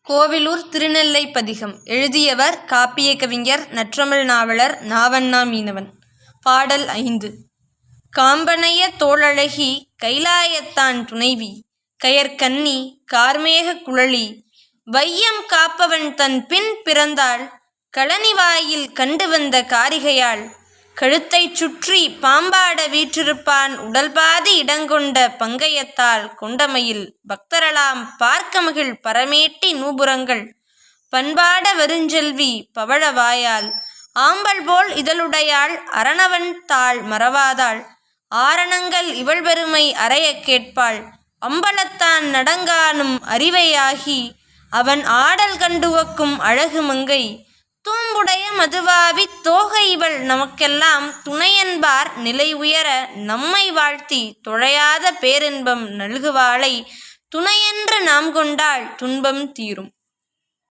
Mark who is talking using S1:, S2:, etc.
S1: கோவிலூர் திருநெல்லை பதிகம். எழுதியவர் காப்பிய கவிஞர் நற்றமிழ் நாவலர் நாவண்ணா மீனவன். பாடல் 5. காம்பனைய தோளழகி கைலாயத்தான் துணைவி கயற்கன்னி கார்மேக குழலி வையம் காப்பவன் தன் பின் பிறந்தாள் களனிவாயில் கண்டு வந்த காரிகையாள் கழுத்தைச் சுற்றி பாம்பாட வீற்றிருப்பான் உடல்பாதி இடங்கொண்ட பங்கயத்தால் கொண்டமையில் பக்தரலாம் பார்க்கமகிழ் பரமேட்டி நூபுரங்கள் பண்பாட வருஞ்செல்வி பவழவாயால் ஆம்பல் போல் இதழுடையாள் அரணவன் தாள் மறவாதாள் ஆரணங்கள் இவள் பெருமை அறையக் கேட்பாள் அம்பலத்தான் நடங்கானும் அறிவையாகி அவன் ஆடல் கண்டுவக்கும் அழகு மங்கை தூம்புடைய மதுவாவித் தோகை இவள் நமக்கெல்லாம் துணையன்பார் நிலை உயர நம்மை வாழ்த்தி தொழையாத பேரின்பம் நல்குவாளை துணையென்று நாம் கொண்டால் துன்பம் தீரும்.